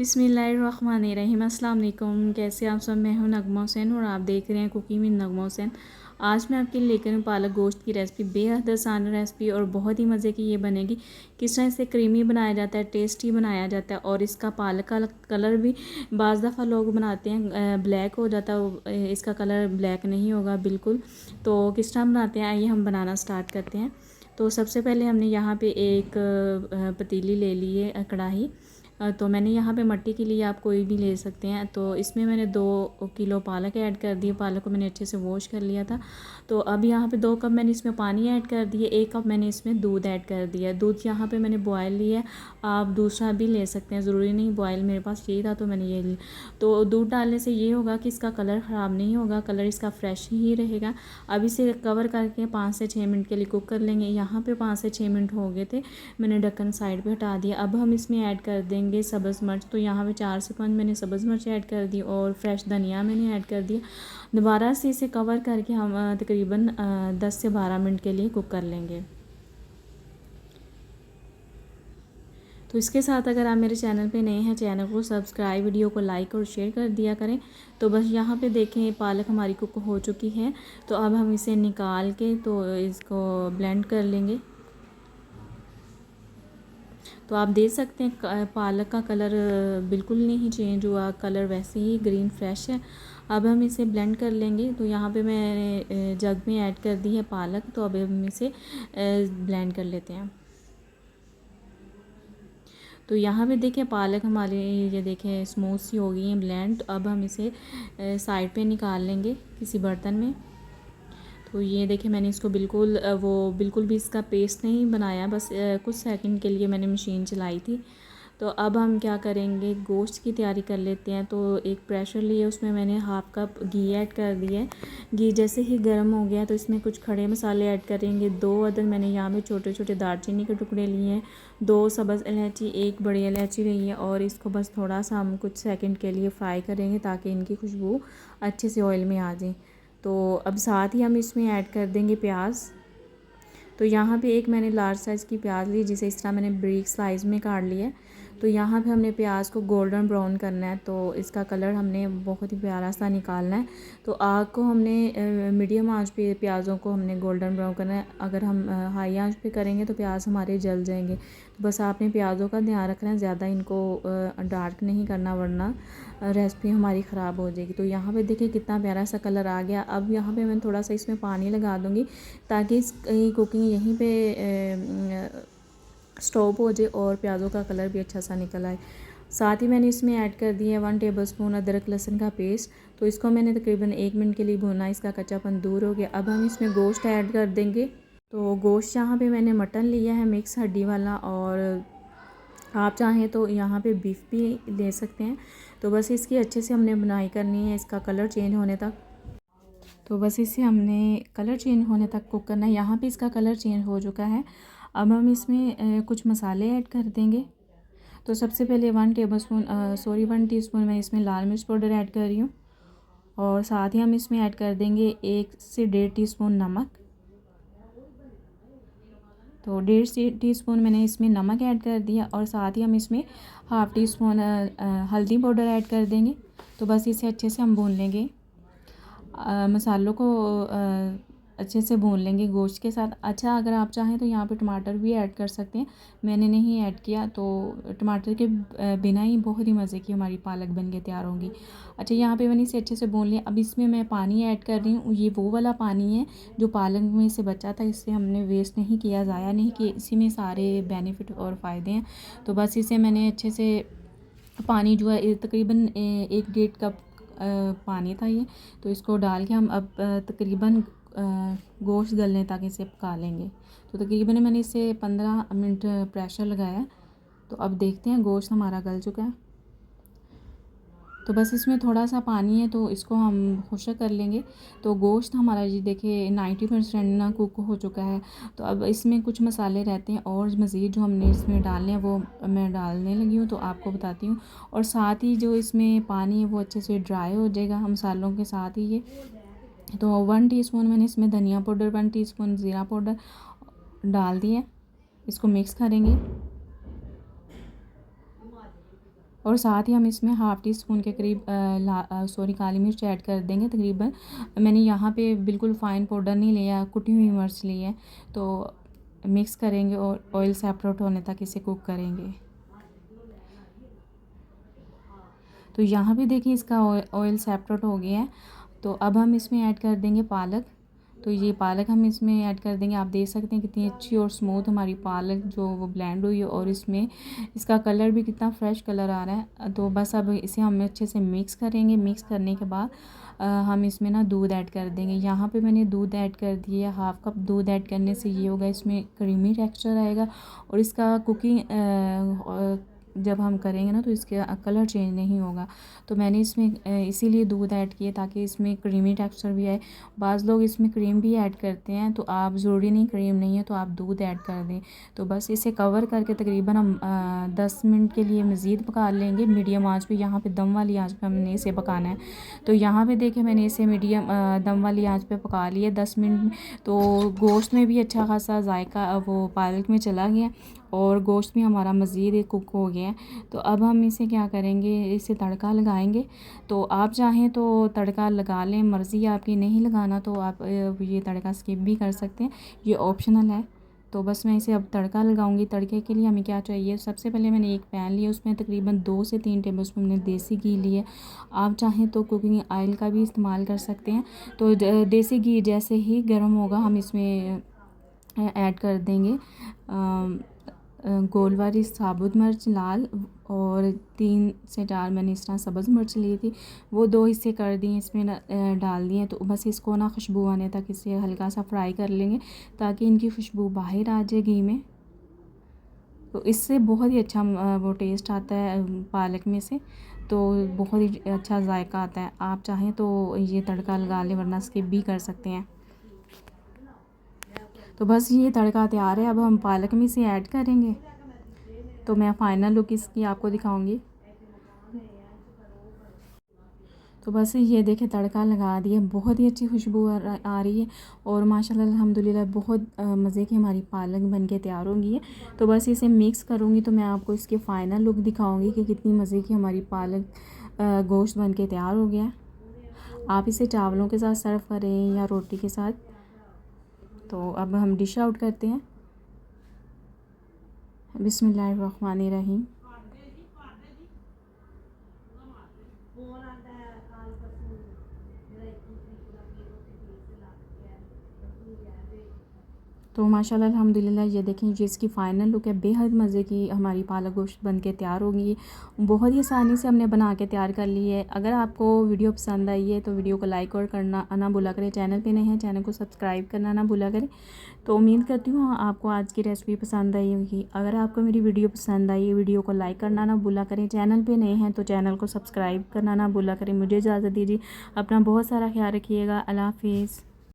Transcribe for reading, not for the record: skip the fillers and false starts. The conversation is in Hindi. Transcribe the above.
बिस्मिल्लाहिर्रहमानिर्रहीम। अस्सलाम वालेकुम। कैसे आप सब? मैं हूं नगमा हुसैन और आप देख रहे हैं कुकिंग विद नगमा हुसैन। आज मैं आपके लिए लेकर हूं पालक गोश्त की रेसिपी। बेहद आसान रेसिपी और बहुत ही मज़े की ये बनेगी। किस तरह से क्रीमी बनाया जाता है, टेस्टी बनाया जाता है और इसका पालक का कलर भी बाज़ दफ़ा लोग बनाते हैं ब्लैक हो जाता है, इसका कलर ब्लैक नहीं होगा बिल्कुल। तो किस तरह बनाते हैं, आइए हम बनाना स्टार्ट करते हैं। तो सबसे पहले हमने यहाँ पे एक पतीली ले ली है, कढ़ाई। तो मैंने यहाँ पे मट्टी के लिए आप कोई भी ले सकते हैं। तो इसमें मैंने 2 किलो पालक ऐड कर दी। पालक को मैंने अच्छे से वॉश कर लिया था। तो अब यहाँ पे 2 कप मैंने इसमें पानी ऐड कर दिए, 1 कप मैंने इसमें दूध ऐड कर दिया। दूध यहाँ पे मैंने बॉयल लिया है, आप दूसरा भी ले सकते हैं, ज़रूरी नहीं बॉयल। मेरे पास यही था तो मैंने ये लिया। तो दूध डालने से ये होगा कि इसका कलर ख़राब नहीं होगा, कलर इसका फ्रेश ही रहेगा। अब इसे कवर करके 5 से 6 मिनट के लिए कुक कर लेंगे। यहाँ पे 5 से 6 मिनट हो गए थे, मैंने ढक्कन साइड पे हटा दिया। अब हम इसमें ऐड कर देंगे सब्ज़ मिर्च। तो यहाँ पे 4 से 5 मैंने सब्ज़ मिर्च ऐड कर दी और फ्रेश धनिया मैंने ऐड कर दिया। दोबारा से इसे कवर करके हम तकरीबन 10 से 12 मिनट के लिए कुक कर लेंगे। तो इसके साथ अगर आप मेरे चैनल पे नए हैं, चैनल को सब्सक्राइब, वीडियो को लाइक और शेयर कर दिया करें। तो बस यहाँ पे देखें पालक हमारी कुक हो चुकी है। तो अब हम इसे निकाल के तो इसको ब्लेंड कर लेंगे। तो आप देख सकते हैं पालक का कलर बिल्कुल नहीं चेंज हुआ, कलर वैसे ही ग्रीन फ्रेश है। अब हम इसे ब्लेंड कर लेंगे। तो यहाँ पे मैंने जग में ऐड कर दी है पालक। तो अब हम इसे ब्लेंड कर लेते हैं। तो यहाँ पे देखें पालक हमारी ये देखें स्मूथ सी हो गई है ब्लेंड। अब हम इसे साइड पे निकाल लेंगे किसी बर्तन में। तो ये देखिए मैंने इसको बिल्कुल भी इसका पेस्ट नहीं बनाया, बस कुछ सेकंड के लिए मैंने मशीन चलाई थी। तो अब हम क्या करेंगे, गोश्त की तैयारी कर लेते हैं। तो एक प्रेशर लिए, उसमें मैंने हाफ़ कप घी ऐड कर दिया है। घी जैसे ही गर्म हो गया तो इसमें कुछ खड़े मसाले ऐड करेंगे। 2 अदद मैंने यहाँ पे छोटे छोटे दालचीनी के टुकड़े लिए हैं, 2 सब्ज़ इलायची, 1 बड़ी इलायची ली है। और इसको बस थोड़ा सा हम कुछ सेकंड के लिए फ्राई करेंगे ताकि इनकी खुशबू अच्छे से ऑयल में आ जाए। तो अब साथ ही हम इसमें ऐड कर देंगे प्याज। तो यहाँ पे एक मैंने लार्ज साइज़ की प्याज ली, जिसे इस तरह मैंने ब्रीक साइज़ में काट लिया है। तो यहाँ पे हमने प्याज को गोल्डन ब्राउन करना है। तो इसका कलर हमने बहुत ही प्यारा सा निकालना है। तो आग को हमने मीडियम आंच पे प्याज़ों को हमने गोल्डन ब्राउन करना है। अगर हम हाई आंच पे करेंगे तो प्याज हमारे जल जाएंगे। तो बस आपने प्याज़ों का ध्यान रखना है, ज़्यादा इनको डार्क नहीं करना, वरना रेसिपी हमारी ख़राब हो जाएगी। तो यहाँ पे देखिए कितना प्यारा सा कलर आ गया। अब यहाँ पे मैं थोड़ा सा इसमें पानी लगा दूँगी ताकि इसकी कुकिंग यहीं पे स्टॉप हो जाए और प्याज़ों का कलर भी अच्छा सा निकल आए। साथ ही मैंने इसमें ऐड कर दिया है 1 टेबलस्पून अदरक लहसुन का पेस्ट। तो इसको मैंने तकरीबन 1 मिनट के लिए भूना, इसका कच्चापन दूर हो गया। अब हम इसमें गोश्त ऐड कर देंगे। तो गोश्त यहाँ पे मैंने मटन लिया है मिक्स हड्डी वाला, और आप चाहें तो यहाँ पे बीफ भी ले सकते हैं। तो बस इसकी अच्छे से हमने बुनाई करनी है, इसका कलर चेंज होने तक। तो बस इसे हमने कलर चेंज होने तक कुक करना है। यहाँ पे इसका कलर चेंज हो चुका है। अब हम इसमें कुछ मसाले ऐड कर देंगे। तो सबसे पहले 1 टीस्पून मैं इसमें लाल मिर्च पाउडर ऐड कर रही हूँ। और साथ ही हम इसमें ऐड कर देंगे 1 से 1.5 टीस्पून नमक। तो 1.5 टीस्पून मैंने इसमें नमक ऐड कर दिया। और साथ ही हम इसमें हाफ़ टी स्पून हल्दी पाउडर ऐड कर देंगे। तो बस इसे अच्छे से हम भून लेंगे, मसालों को अच्छे से भून लेंगे गोश्त के साथ। अच्छा, अगर आप चाहें तो यहाँ पे टमाटर भी ऐड कर सकते हैं, मैंने नहीं ऐड किया। तो टमाटर के बिना ही बहुत ही मज़े की हमारी पालक बन के तैयार होंगी। अच्छा, यहाँ पे मैंने इसे अच्छे से भून लिया। अब इसमें मैं पानी ऐड कर रही हूँ, ये वो वाला पानी है जो पालक में से बचा था, इससे हमने वेस्ट नहीं किया, ज़ाया नहीं किया, इसी में सारे बेनिफिट और फ़ायदे हैं। तो बस इसे मैंने अच्छे से पानी जो है तकरीबन 1 डेढ़ कप पानी था ये। तो इसको डाल के हम अब तकरीबन गोश्त गलने तक इसे पका लेंगे। तो तकरीबन मैंने इसे 15 मिनट प्रेशर लगाया। तो अब देखते हैं गोश्त हमारा गल चुका है। तो बस इसमें थोड़ा सा पानी है, तो इसको हम खुश्क कर लेंगे। तो गोश्त हमारा जी देखिए 90% ना कुक हो चुका है। तो अब इसमें कुछ मसाले रहते हैं और मज़ीद जो हमने इसमें डालने हैं वो मैं डालने लगी हूँ, तो आपको बताती हूँ। और साथ ही जो इसमें पानी है वो अच्छे से ड्राई हो जाएगा मसालों के साथ ही ये। तो 1 टीस्पून मैंने इसमें धनिया पाउडर, 1 टीस्पून ज़ीरा पाउडर डाल दिया। इसको मिक्स करेंगे। और साथ ही हम इसमें हाफ़ टी स्पून के करीब काली मिर्च ऐड कर देंगे तकरीबन। मैंने यहाँ पे बिल्कुल फ़ाइन पाउडर नहीं लिया, कुटी हुई मिर्च ली है। तो मिक्स करेंगे और ऑयल सेपरेट होने तक इसे कुक करेंगे। तो यहाँ पे देखिए इसका ऑयल सेपरेट हो गया है। तो अब हम इसमें ऐड कर देंगे पालक। तो ये पालक हम इसमें ऐड कर देंगे। आप देख सकते हैं कितनी अच्छी और स्मूथ हमारी पालक जो वो ब्लेंड हुई है, और इसमें इसका कलर भी कितना फ़्रेश कलर आ रहा है। तो बस अब इसे हम अच्छे से मिक्स करेंगे। मिक्स करने के बाद हम इसमें ना दूध ऐड कर देंगे। यहाँ पे मैंने दूध ऐड कर दिया, हाफ़ कप दूध ऐड करने से ये होगा इसमें क्रीमी टेक्सचर आएगा, और इसका कुकिंग जब हम करेंगे ना तो इसके कलर चेंज नहीं होगा। तो मैंने इसमें इसीलिए दूध ऐड किया ताकि इसमें क्रीमी टेक्सचर भी आए। बाज़ लोग इसमें क्रीम भी ऐड करते हैं, तो आप ज़रूरी नहीं क्रीम नहीं है तो आप दूध ऐड कर दें। तो बस इसे कवर करके तकरीबन हम 10 मिनट के लिए मज़ीद पका लेंगे मीडियम आंच पे। यहाँ पे दम वाली आंच पे हमने इसे पकाना है। तो यहाँ पे देखिए मैंने इसे मीडियम दम वाली आंच पे पका लिया 10 मिनट में। तो गोश्त में भी अच्छा खासा जायका वो पालक में चला गया, और गोश्त भी हमारा मज़ीद कुक हो गया है। तो अब हम इसे क्या करेंगे, इसे तड़का लगाएंगे। तो आप चाहें तो तड़का लगा लें, मर्ज़ी आपकी। नहीं लगाना तो आप ये तड़का स्किप भी कर सकते हैं, ये ऑप्शनल है। तो बस मैं इसे अब तड़का लगाऊंगी। तड़के के लिए हमें क्या चाहिए, सबसे पहले मैंने एक पैन लिया, उसमें तकरीबन 2 से 3 टेबलस्पून मैंने देसी घी लिए। आप चाहें तो कुकिंग ऑयल का भी इस्तेमाल कर सकते हैं। तो देसी घी जैसे ही गर्म होगा हम इसमें ऐड कर देंगे गोल वाली साबुत मिर्च लाल, और 3 से 4 मैंने इस तरह सब्ज़ मिर्च ली थी, वो 2 हिस्से कर दिए इसमें डाल दिए। तो बस इसको ना खुशबू आने तक इसे हल्का सा फ्राई कर लेंगे ताकि इनकी खुशबू बाहर आ जाए घी में। तो इससे बहुत ही अच्छा वो टेस्ट आता है पालक में से, तो बहुत ही अच्छा जायका आता है। आप चाहें तो ये तड़का लगा लें, वरना स्किप भी कर सकते हैं। तो बस ये तड़का तैयार है। अब हम पालक में इसे ऐड करेंगे। तो मैं फ़ाइनल लुक इसकी आपको दिखाऊंगी। तो बस ये देखें तड़का लगा दिया, बहुत ही अच्छी खुशबू आ रही है, और माशाल्लाह अल्हम्दुलिल्लाह बहुत मज़े की हमारी पालक बन के तैयार होगी है। तो बस इसे मिक्स करूँगी तो मैं आपको इसके फ़ाइनल लुक दिखाऊंगी कि कितनी मज़े की हमारी पालक गोश्त बन के तैयार हो गया है। आप इसे चावलों के साथ सर्व करें या रोटी के साथ। तो अब हम डिश आउट करते हैं। बिस्मिल्लाहिर्रहमानिर्रहीम। तो माशाल्लाह अल्हम्दुलिल्लाह ये देखें, ये इसकी फ़ाइनल लुक है। बेहद मज़े की हमारी पालक गोश्त बन के तैयार होगी। बहुत ही आसानी से हमने बना के तैयार कर ली है। अगर आपको वीडियो पसंद आई है तो वीडियो को लाइक और करना ना भूला करें। चैनल पे नए हैं, चैनल को सब्सक्राइब करना ना भूला करें। तो उम्मीद करती हूँ आपको आज की रेसिपी पसंद आई होगी। अगर आपको मेरी वीडियो पसंद आई है, वीडियो को लाइक करना ना भूला करें। चैनल पे नए हैं तो चैनल को सब्सक्राइब करना ना भूला करें। मुझे इजाज़त दीजिए। अपना बहुत सारा ख्याल रखिएगा। अल्लाह हाफिज़।